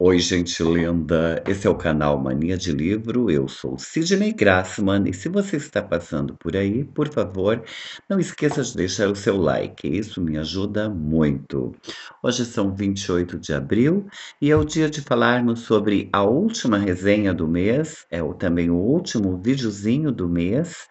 Oi, gente linda. Esse é o canal Mania de Livro. Eu sou Sidney Grassman e se você está passando por aí, por favor, não esqueça de deixar o seu like. Isso me ajuda muito. Hoje são 28 de abril e é o dia de falarmos sobre a última resenha do mês, também o último videozinho do mês.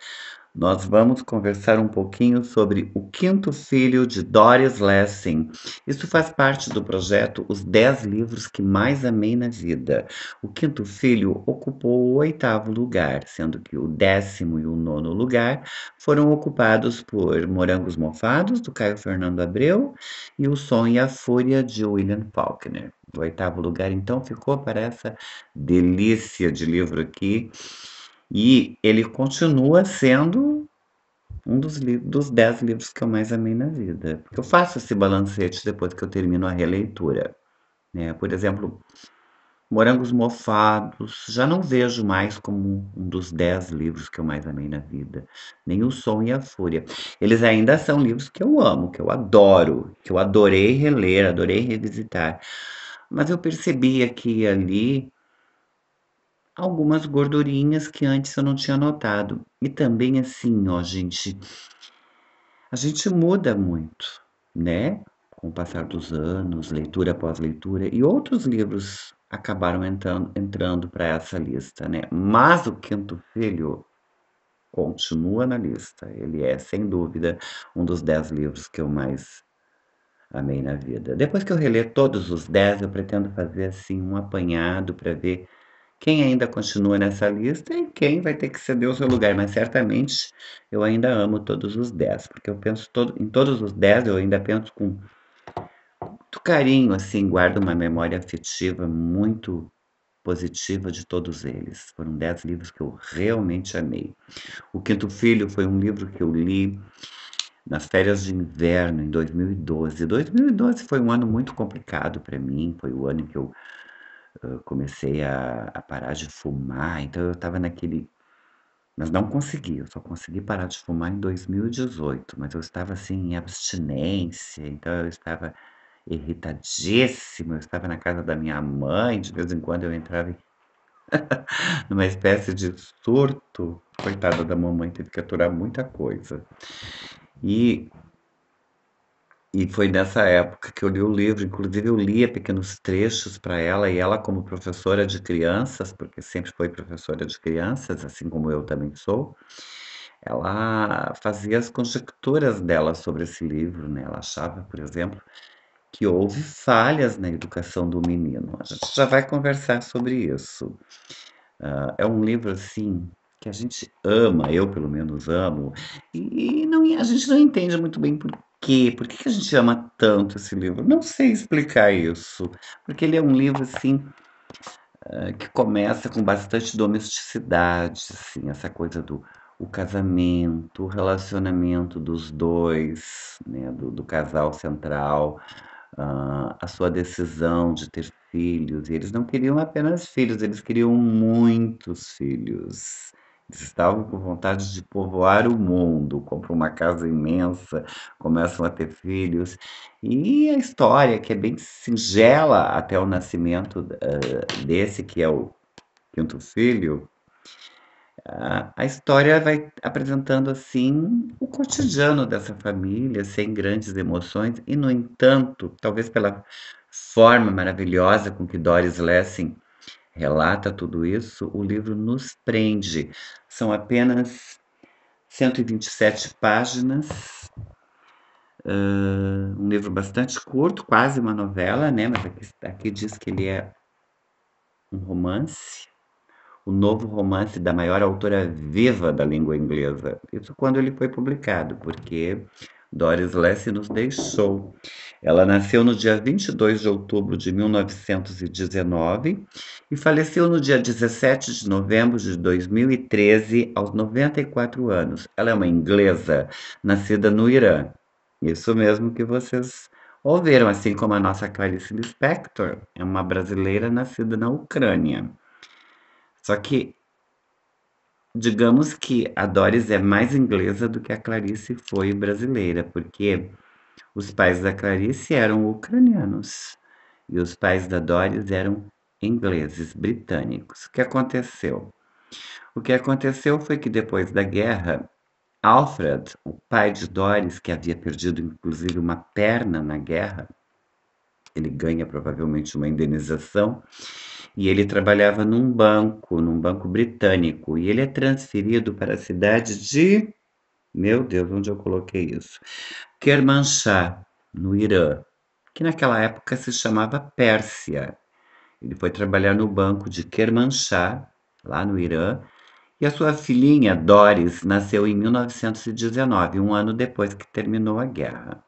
Nós vamos conversar um pouquinho sobre O Quinto Filho de Doris Lessing. Isso faz parte do projeto Os 10 Livros que Mais Amei na Vida. O Quinto Filho ocupou o oitavo lugar, sendo que o décimo e o nono lugar foram ocupados por Morangos Mofados, do Caio Fernando Abreu, e O Som e a Fúria, de William Faulkner. O oitavo lugar, então, ficou para essa delícia de livro aqui, e ele continua sendo dos 10 livros que eu mais amei na vida. Porque eu faço esse balancete depois que eu termino a releitura, né? Por exemplo, Morangos Mofados, já não vejo mais como um dos 10 livros que eu mais amei na vida. Nem O Som e a Fúria. Eles ainda são livros que eu amo, que eu adoro, que eu adorei reler, adorei revisitar. Mas eu percebia que ali algumas gordurinhas que antes eu não tinha notado. E também assim, ó, gente, a gente muda muito, né? Com o passar dos anos, leitura após leitura, e outros livros acabaram entrando para essa lista, né? Mas O Quinto Filho continua na lista. Ele é, sem dúvida, um dos 10 livros que eu mais amei na vida. Depois que eu reler todos os 10, eu pretendo fazer assim um apanhado para ver quem ainda continua nessa lista e quem vai ter que ceder o seu lugar, mas certamente eu ainda amo todos os 10, porque eu penso em todos os 10, eu ainda penso com muito carinho, assim, guardo uma memória afetiva muito positiva de todos eles. Foram 10 livros que eu realmente amei. O Quinto Filho foi um livro que eu li nas férias de inverno, em 2012. 2012 foi um ano muito complicado para mim, foi o ano em que eu comecei a parar de fumar, então eu estava naquele. Mas não consegui, eu só consegui parar de fumar em 2018, mas eu estava assim em abstinência, então eu estava irritadíssima, eu estava na casa da minha mãe, de vez em quando eu entrava numa espécie de surto. Coitada da mamãe, teve que aturar muita coisa. E, e foi nessa época que eu li o livro, inclusive eu lia pequenos trechos para ela, e ela, como professora de crianças, porque sempre foi professora de crianças, assim como eu também sou, ela fazia as conjecturas dela sobre esse livro, né? Ela achava, por exemplo, que houve falhas na educação do menino. A gente já vai conversar sobre isso. É um livro assim que a gente ama, eu pelo menos amo, e não, a gente não entende muito bem por quê. Por que que a gente ama tanto esse livro? Não sei explicar isso, porque ele é um livro assim que começa com bastante domesticidade, assim, essa coisa do o casamento, o relacionamento dos dois, né, do casal central, a sua decisão de ter filhos. E eles não queriam apenas filhos, eles queriam muitos filhos. Eles estavam com vontade de povoar o mundo, compram uma casa imensa, começam a ter filhos. E a história, que é bem singela até o nascimento desse, que é o quinto filho, a história vai apresentando assim o cotidiano dessa família, sem grandes emoções, e, no entanto, talvez pela forma maravilhosa com que Doris Lessing relata tudo isso, o livro nos prende. São apenas 127 páginas, um livro bastante curto, quase uma novela, né? Mas aqui diz que ele é um romance, o novo romance da maior autora viva da língua inglesa. Isso quando ele foi publicado, porque Doris Lessing nos deixou. Ela nasceu no dia 22 de outubro de 1919 e faleceu no dia 17 de novembro de 2013, aos 94 anos. Ela é uma inglesa nascida no Irã. Isso mesmo que vocês ouviram, assim como a nossa Clarice Lispector é uma brasileira nascida na Ucrânia. Só que, digamos que a Doris é mais inglesa do que a Clarice foi brasileira, porque os pais da Clarice eram ucranianos e os pais da Doris eram ingleses, britânicos. O que aconteceu? O que aconteceu foi que depois da guerra, Alfred, o pai de Doris, que havia perdido inclusive uma perna na guerra, ele ganha provavelmente uma indenização, e ele trabalhava num banco britânico, e ele é transferido para a cidade de, meu Deus, onde eu coloquei isso? Kermanshah, no Irã, que naquela época se chamava Pérsia. Ele foi trabalhar no banco de Kermanshah, lá no Irã, e a sua filhinha, Doris, nasceu em 1919, um ano depois que terminou a guerra.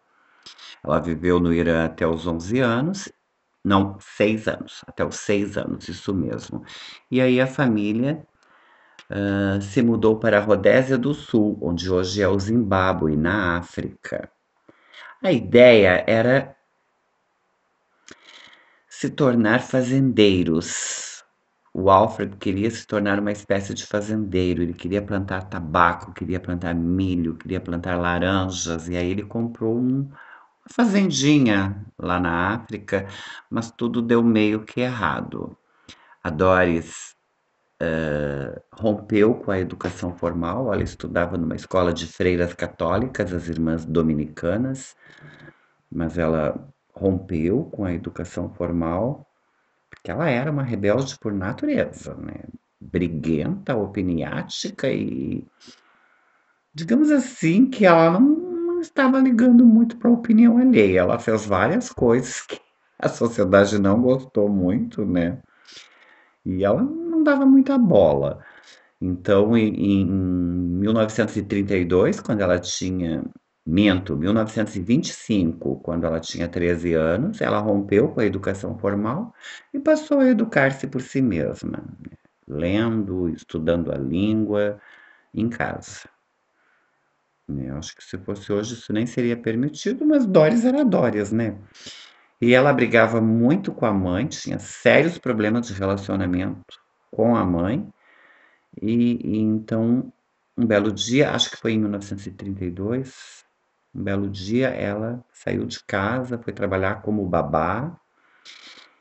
Ela viveu no Irã até os 11 anos, não, 6 anos, até os 6 anos, isso mesmo. E aí a família se mudou para a Rodésia do Sul, onde hoje é o Zimbábue, na África. A ideia era se tornar fazendeiros. O Alfred queria se tornar uma espécie de fazendeiro, ele queria plantar tabaco, queria plantar milho, queria plantar laranjas, e aí ele comprou uma fazendinha lá na África, mas tudo deu meio que errado. A Doris rompeu com a educação formal, ela estudava numa escola de freiras católicas, as Irmãs Dominicanas, mas ela rompeu com a educação formal porque ela era uma rebelde por natureza, né? Briguenta, opiniática e, digamos assim, que ela não estava ligando muito para a opinião alheia. Ela fez várias coisas que a sociedade não gostou muito, né? E ela não dava muita bola. Então, em 1932, quando ela tinha, minto, 1925, quando ela tinha 13 anos, ela rompeu com a educação formal e passou a educar-se por si mesma, né, lendo, estudando a língua em casa. Né? Eu acho que se fosse hoje isso nem seria permitido, mas Doris era Doris, né? E ela brigava muito com a mãe, tinha sérios problemas de relacionamento com a mãe, e então, um belo dia, acho que foi em 1932, um belo dia ela saiu de casa, foi trabalhar como babá,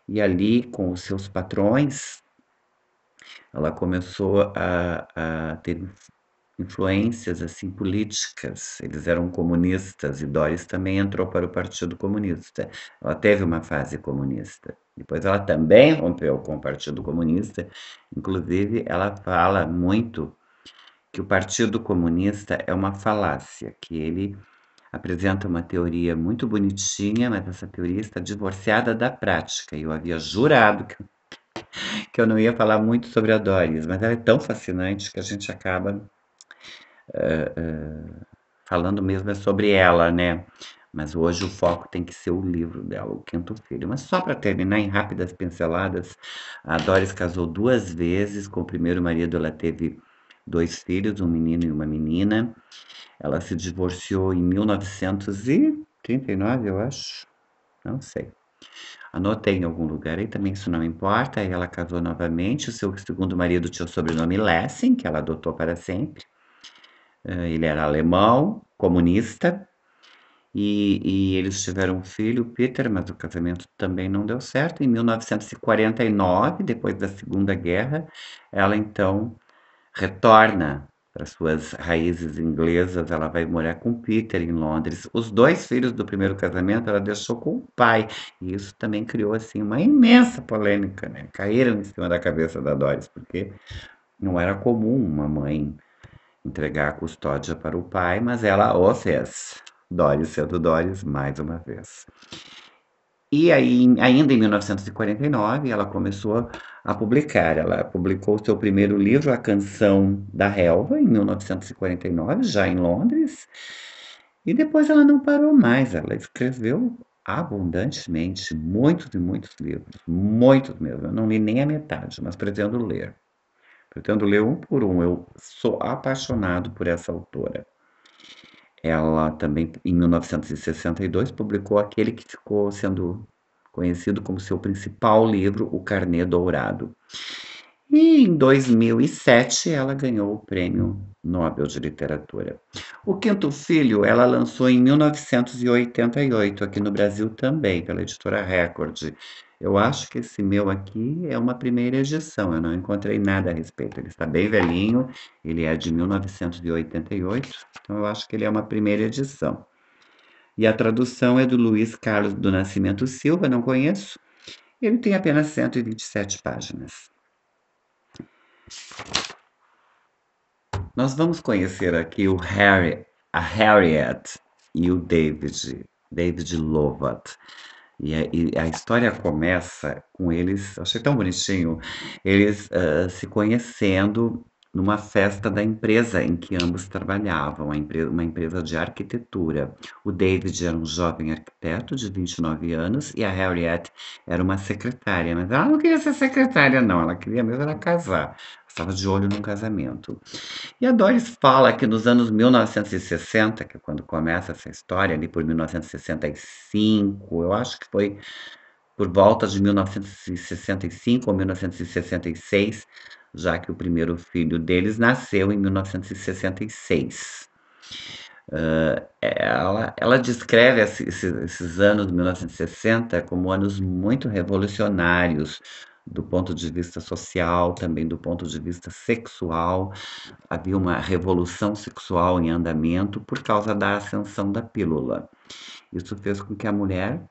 e ali com os seus patrões, ela começou a ter influências assim políticas. Eles eram comunistas e Doris também entrou para o Partido Comunista. Ela teve uma fase comunista. Depois ela também rompeu com o Partido Comunista. Inclusive, ela fala muito que o Partido Comunista é uma falácia, que ele apresenta uma teoria muito bonitinha, mas essa teoria está divorciada da prática. E eu havia jurado que eu não ia falar muito sobre a Doris, mas ela é tão fascinante que a gente acaba falando mesmo é sobre ela, né? Mas hoje o foco tem que ser o livro dela, O Quinto Filho. Mas só para terminar em rápidas pinceladas, a Doris casou duas vezes. Com o primeiro marido, ela teve dois filhos, um menino e uma menina. Ela se divorciou em 1939, eu acho. Não sei. Anotei em algum lugar aí, também isso não importa. Aí ela casou novamente. O seu segundo marido tinha o sobrenome Lessing, que ela adotou para sempre. Ele era alemão, comunista, e eles tiveram um filho, Peter, mas o casamento também não deu certo. Em 1949, depois da Segunda Guerra, ela então retorna para suas raízes inglesas. Ela vai morar com Peter em Londres. Os dois filhos do primeiro casamento ela deixou com o pai, e isso também criou assim uma imensa polêmica, né? Caíram em cima da cabeça da Doris, porque não era comum uma mãe entregar a custódia para o pai, mas ela o fez. Doris sendo Doris mais uma vez. E aí, ainda em 1949, ela começou a publicar. Ela publicou seu primeiro livro, A Canção da Relva, em 1949, já em Londres. E depois ela não parou mais. Ela escreveu abundantemente, muitos e muitos livros, muitos mesmo. Eu não li nem a metade, mas pretendo ler. Pretendo ler um por um. Eu sou apaixonado por essa autora. Ela também, em 1962, publicou aquele que ficou sendo conhecido como seu principal livro, O Carnê Dourado. E em 2007 ela ganhou o Prêmio Nobel de Literatura. O Quinto Filho ela lançou em 1988, aqui no Brasil também, pela editora Record. Eu acho que esse meu aqui é uma primeira edição, eu não encontrei nada a respeito. Ele está bem velhinho, ele é de 1988, então eu acho que ele é uma primeira edição. E a tradução é do Luiz Carlos do Nascimento Silva, não conheço. Ele tem apenas 127 páginas. Nós vamos conhecer aqui a Harriet e o David Lovat. E a história começa com eles, achei tão bonitinho, eles se conhecendo numa festa da empresa em que ambos trabalhavam, uma empresa de arquitetura. O David era um jovem arquiteto de 29 anos e a Harriet era uma secretária, mas ela não queria ser secretária, não, ela queria mesmo era casar. Estava de olho num casamento. E a Doris fala que nos anos 1960, que é quando começa essa história, ali por 1965, eu acho que foi por volta de 1965 ou 1966, já que o primeiro filho deles nasceu em 1966. Ela descreve esses anos de 1960 como anos muito revolucionários do ponto de vista social, também do ponto de vista sexual. Havia uma revolução sexual em andamento por causa da ascensão da pílula. Isso fez com que a mulher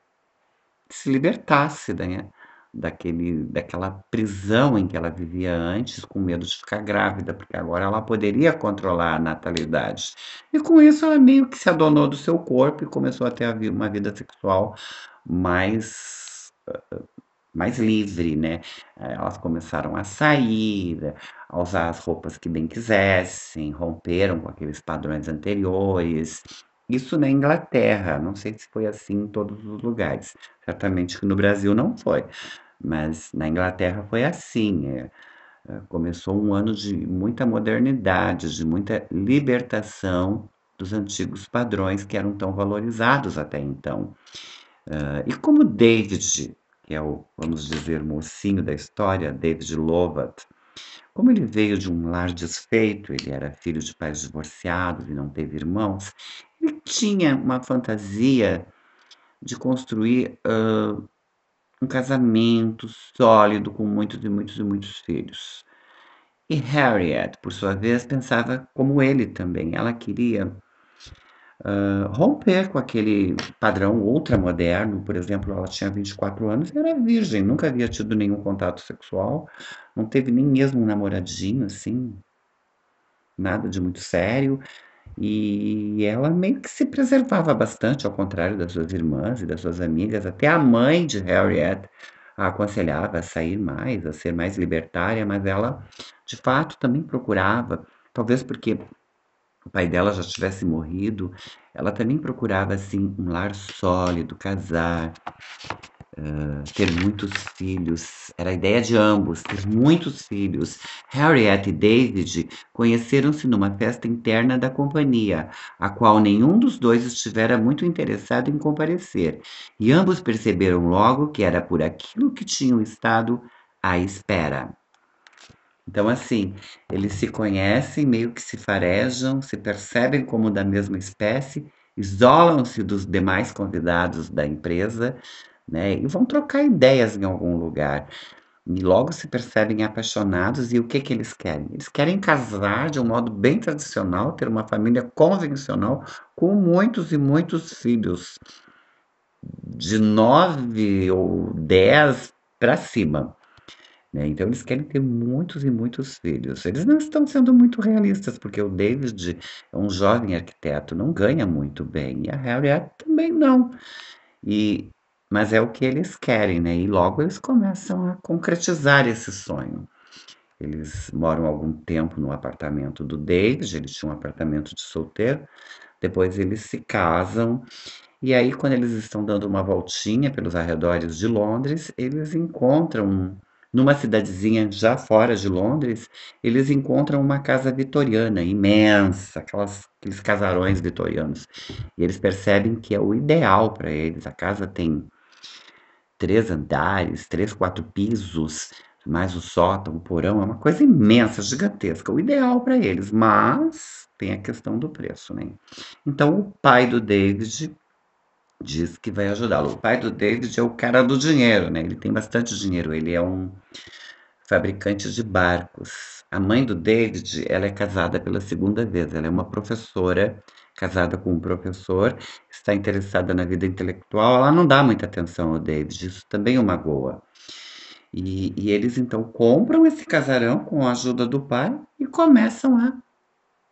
se libertasse, né, daquela prisão em que ela vivia antes, com medo de ficar grávida, porque agora ela poderia controlar a natalidade. E com isso ela meio que se adonou do seu corpo e começou a ter uma vida sexual mais mais livre, né? Elas começaram a sair, a usar as roupas que bem quisessem, romperam com aqueles padrões anteriores. Isso na Inglaterra, não sei se foi assim em todos os lugares. Certamente que no Brasil não foi, mas na Inglaterra foi assim. Começou um ano de muita modernidade, de muita libertação dos antigos padrões que eram tão valorizados até então. E como David, que é o, vamos dizer, mocinho da história, David Lovat, como ele veio de um lar desfeito, ele era filho de pais divorciados e não teve irmãos, ele tinha uma fantasia de construir um casamento sólido com muitos e muitos e muitos filhos. E Harriet, por sua vez, pensava como ele também. Ela queria romper com aquele padrão ultramoderno. Por exemplo, ela tinha 24 anos e era virgem, nunca havia tido nenhum contato sexual, não teve nem mesmo um namoradinho, assim, nada de muito sério. E ela meio que se preservava bastante, ao contrário das suas irmãs e das suas amigas. Até a mãe de Harriet a aconselhava a sair mais, a ser mais libertária, mas ela, de fato, também procurava, talvez porque o pai dela já tivesse morrido, ela também procurava assim um lar sólido, casar, ter muitos filhos. Era a ideia de ambos, ter muitos filhos. Harriet e David conheceram-se numa festa interna da companhia, a qual nenhum dos dois estivera muito interessado em comparecer, e ambos perceberam logo que era por aquilo que tinham estado à espera. Então, assim, eles se conhecem, meio que se farejam, se percebem como da mesma espécie, isolam-se dos demais convidados da empresa, né? E vão trocar ideias em algum lugar. E logo se percebem apaixonados. E o que que eles querem? Eles querem casar de um modo bem tradicional, ter uma família convencional com muitos e muitos filhos, de 9 ou 10 para cima, né? Então eles querem ter muitos e muitos filhos. Eles não estão sendo muito realistas, porque o David é um jovem arquiteto, não ganha muito bem, e a Harriet também não. E, mas é o que eles querem, né? E logo eles começam a concretizar esse sonho. Eles moram algum tempo no apartamento do David, ele tinha um apartamento de solteiro, depois eles se casam e aí, quando eles estão dando uma voltinha pelos arredores de Londres, eles encontram, numa cidadezinha já fora de Londres, eles encontram uma casa vitoriana imensa, aqueles casarões vitorianos. E eles percebem que é o ideal para eles. A casa tem 3 andares, 3, 4 pisos, mais o sótão, o porão, é uma coisa imensa, gigantesca, o ideal para eles. Mas tem a questão do preço, né? Então, o pai do David Diz que vai ajudá-lo. O pai do David é o cara do dinheiro, né, ele tem bastante dinheiro, ele é um fabricante de barcos. A mãe do David, ela é casada pela segunda vez, ela é uma professora, casada com um professor, está interessada na vida intelectual, ela não dá muita atenção ao David, isso também o magoa. E eles então compram esse casarão com a ajuda do pai e começam a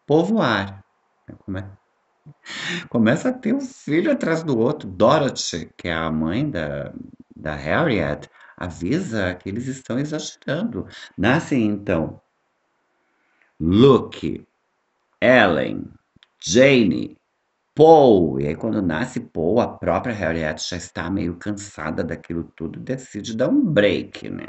povoar. Come- Começa a ter um filho atrás do outro. Dorothy, que é a mãe da Harriet, avisa que eles estão exagerando. Nascem então Luke, Ellen, Jane, Paul. E aí, quando nasce Paul, a própria Harriet já está meio cansada daquilo tudo e decide dar um break, né?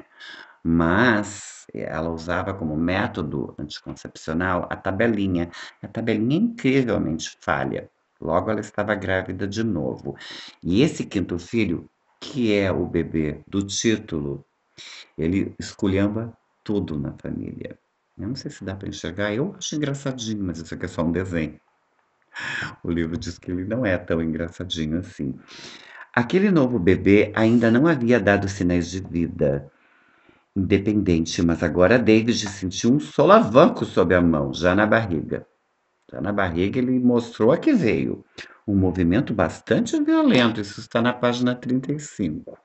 Mas ela usava como método anticoncepcional a tabelinha. A tabelinha é incrivelmente falha. Logo, ela estava grávida de novo. E esse quinto filho, que é o bebê do título, ele esculhamba tudo na família. Eu não sei se dá para enxergar, eu acho engraçadinho, mas isso aqui é só um desenho. O livro diz que ele não é tão engraçadinho assim. Aquele novo bebê ainda não havia dado sinais de vida independente, mas agora David sentiu um solavanco sob a mão, já na barriga. Já na barriga ele mostrou a que veio. Um movimento bastante violento, isso está na página 35.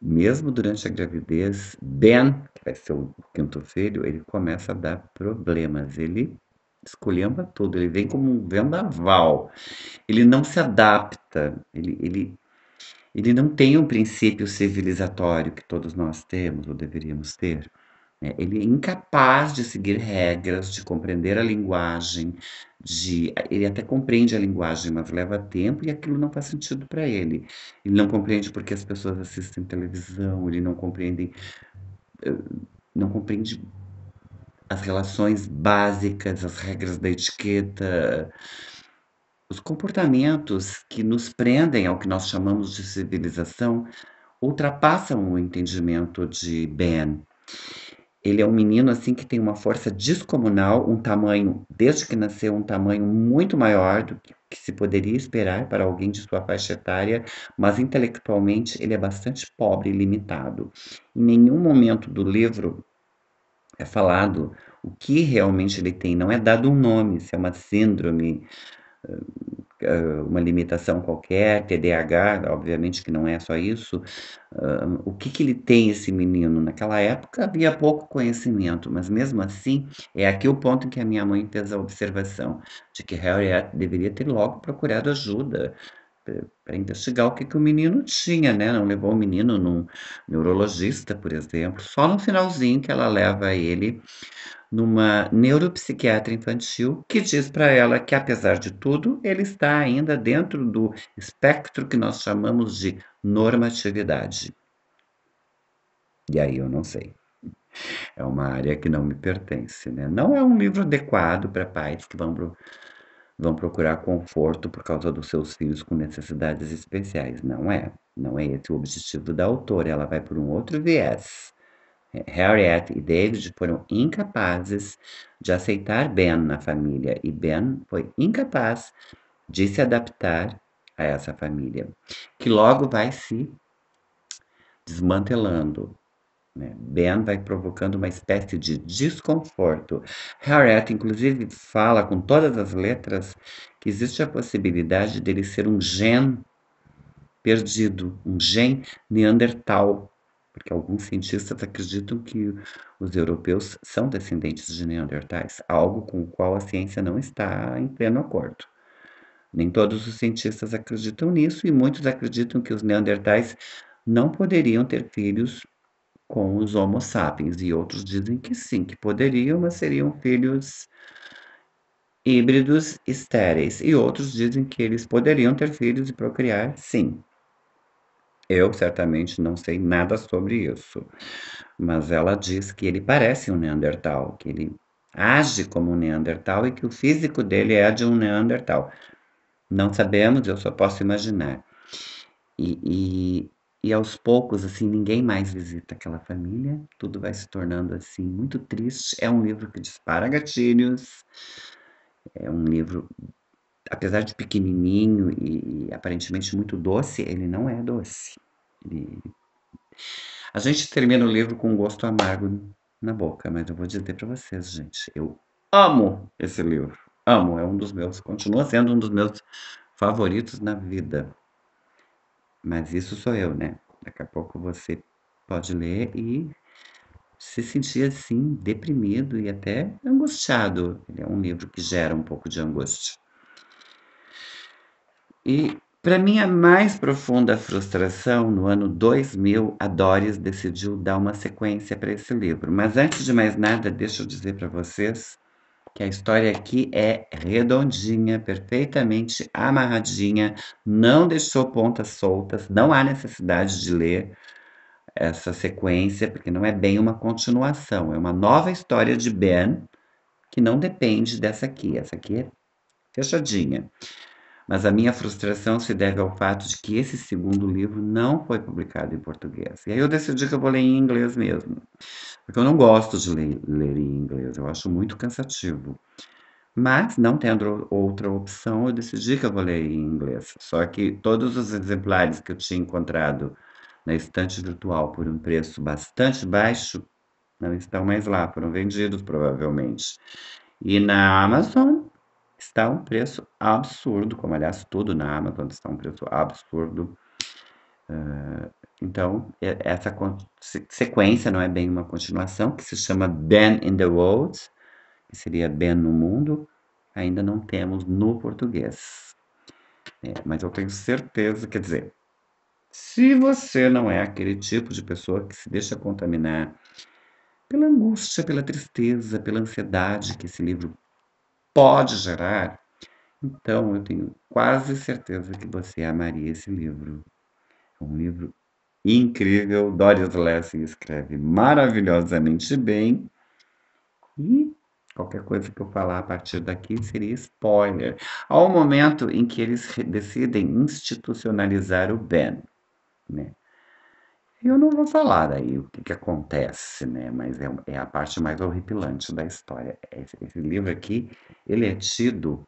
Mesmo durante a gravidez, Ben, que vai ser o quinto filho, ele começa a dar problemas. Ele esculhamba tudo, ele vem como um vendaval. Ele não se adapta, ele não tem um princípio civilizatório que todos nós temos ou deveríamos ter. Ele é incapaz de seguir regras, de compreender a linguagem, ele até compreende a linguagem, mas leva tempo e aquilo não faz sentido para ele. Ele não compreende porque as pessoas assistem televisão, ele não compreende as relações básicas, as regras da etiqueta, os comportamentos que nos prendem ao que nós chamamos de civilização ultrapassam o entendimento de Ben. Ele é um menino assim que tem uma força descomunal, um tamanho, desde que nasceu, um tamanho muito maior do que se poderia esperar para alguém de sua faixa etária, mas intelectualmente ele é bastante pobre e limitado. Em nenhum momento do livro é falado o que realmente ele tem, não é dado um nome, se é uma síndrome, uma limitação qualquer, TDAH, obviamente que não é só isso. O que que ele tem, esse menino? Naquela época havia pouco conhecimento, mas mesmo assim, é aqui o ponto em que a minha mãe fez a observação de que Harriet deveria ter logo procurado ajuda para investigar o que que o menino tinha, né? Não levou o menino num neurologista, por exemplo. Só no finalzinho que ela leva ele numa neuropsiquiatra infantil que diz para ela que, apesar de tudo, ele está ainda dentro do espectro que nós chamamos de normatividade. E aí eu não sei. É uma área que não me pertence, né? Não é um livro adequado para pais que vão procurar conforto por causa dos seus filhos com necessidades especiais. Não é. Não é esse o objetivo da autora. Ela vai por um outro viés. Harriet e David foram incapazes de aceitar Ben na família e Ben foi incapaz de se adaptar a essa família, que logo vai se desmantelando, né? Ben vai provocando uma espécie de desconforto. Harriet, inclusive, fala com todas as letras que existe a possibilidade dele ser um gen perdido, um gen Neandertal, porque alguns cientistas acreditam que os europeus são descendentes de Neandertais, algo com o qual a ciência não está em pleno acordo. Nem todos os cientistas acreditam nisso, e muitos acreditam que os Neandertais não poderiam ter filhos com os Homo sapiens, e outros dizem que sim, que poderiam, mas seriam filhos híbridos estéreis, e outros dizem que eles poderiam ter filhos e procriar, sim. Eu certamente não sei nada sobre isso, mas ela diz que ele parece um Neandertal, que ele age como um Neandertal e que o físico dele é de um Neandertal. Não sabemos, eu só posso imaginar. E, e aos poucos, assim, ninguém mais visita aquela família, tudo vai se tornando assim muito triste. É um livro que dispara gatilhos, é um livro apesar de pequenininho e aparentemente muito doce, ele não é doce. Ele A gente termina o livro com um gosto amargo na boca, mas eu vou dizer para vocês, gente, eu amo esse livro, amo, é um dos meus continua sendo um dos meus favoritos na vida. Mas isso sou eu, né. Daqui a pouco você pode ler e se sentir, assim, deprimido e até angustiado. Ele é um livro que gera um pouco de angústia. E, para minha mais profunda frustração, no ano 2000, a Doris decidiu dar uma sequência para esse livro. Mas antes de mais nada, deixa eu dizer para vocês que a história aqui é redondinha, perfeitamente amarradinha, não deixou pontas soltas, não há necessidade de ler essa sequência, porque não é bem uma continuação, é uma nova história de Ben, que não depende dessa aqui. Essa aqui é fechadinha. Mas a minha frustração se deve ao fato de que esse segundo livro não foi publicado em português. E aí eu decidi que eu vou ler em inglês mesmo, porque eu não gosto de ler em inglês, eu acho muito cansativo. Mas, não tendo outra opção, eu decidi que eu vou ler em inglês. Só que todos os exemplares que eu tinha encontrado na estante virtual por um preço bastante baixo não estão mais lá, foram vendidos provavelmente. E na Amazon está um preço absurdo, como aliás tudo na Amazon está um preço absurdo. Então, essa sequência não é bem uma continuação, que se chama Ben in the World, que seria Ben no mundo, ainda não temos no português. Mas eu tenho certeza, quer dizer, se você não é aquele tipo de pessoa que se deixa contaminar pela angústia, pela tristeza, pela ansiedade que esse livro pode gerar, então eu tenho quase certeza que você amaria esse livro. É um livro incrível, Doris Lessing escreve maravilhosamente bem e qualquer coisa que eu falar a partir daqui seria spoiler. Ao momento em que eles decidem institucionalizar o Ben, né? Eu não vou falar aí o que que acontece, né? Mas é a parte mais horripilante da história. Esse livro aqui, ele é tido,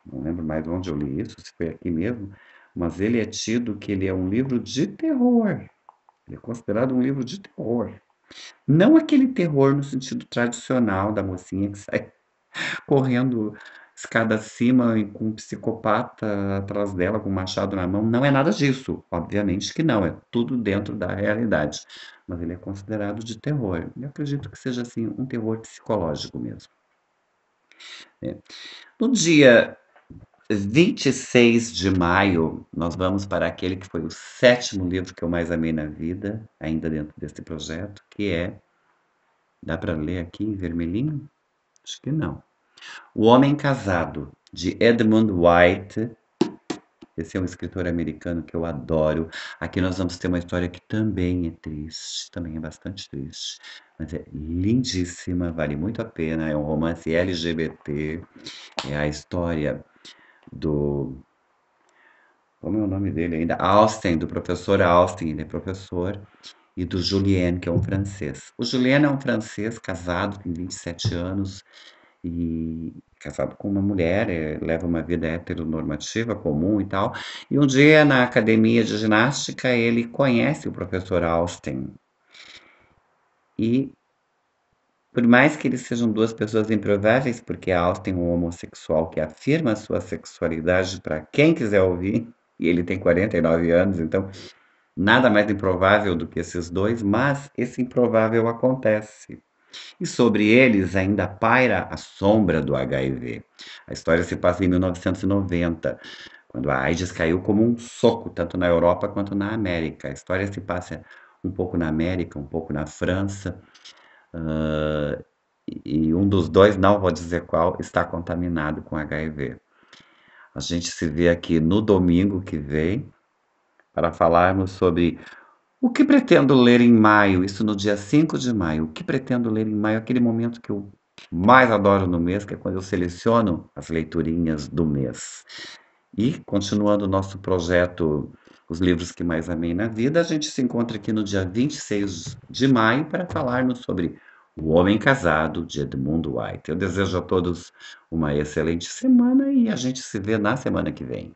não lembro mais onde eu li isso, se foi aqui mesmo, mas ele é tido que ele é um livro de terror. Ele é considerado um livro de terror. Não aquele terror no sentido tradicional da mocinha que sai correndo escada acima e com um psicopata atrás dela com um machado na mão. Não é nada disso, obviamente que não, é tudo dentro da realidade. Mas ele é considerado de terror. Eu acredito que seja assim um terror psicológico mesmo. Né? No dia 26 de maio, nós vamos para aquele que foi o sétimo livro que eu mais amei na vida, ainda dentro desse projeto, que é. Dá para ler aqui em vermelhinho? Acho que não. O Homem Casado, de Edmund White. Esse é um escritor americano que eu adoro. Aqui nós vamos ter uma história que também é triste, também é bastante triste, mas é lindíssima, vale muito a pena. É um romance LGBT. É a história do. Como é o nome dele ainda? Austen, do professor Austen, ele é professor, e do Julien, que é um francês. O Julien é um francês casado, tem 27 anos, e casado com uma mulher, leva uma vida heteronormativa comum e tal. E um dia, na academia de ginástica, ele conhece o professor Austen. E, por mais que eles sejam duas pessoas improváveis, porque Austen é um homossexual que afirma a sua sexualidade para quem quiser ouvir, e ele tem 49 anos, então nada mais improvável do que esses dois, mas esse improvável acontece. E sobre eles ainda paira a sombra do HIV. A história se passa em 1990, quando a AIDS caiu como um soco, tanto na Europa quanto na América. A história se passa um pouco na América, um pouco na França, ah, e um dos dois, não vou dizer qual, está contaminado com HIV. A gente se vê aqui no domingo que vem para falarmos sobre o que pretendo ler em maio, isso no dia 5 de maio. O que pretendo ler em maio? Aquele momento que eu mais adoro no mês, que é quando eu seleciono as leiturinhas do mês. E, continuando o nosso projeto Os Livros que Mais Amei na Vida, a gente se encontra aqui no dia 26 de maio para falarmos sobre O Homem Casado, de Edmund White. Eu desejo a todos uma excelente semana e a gente se vê na semana que vem.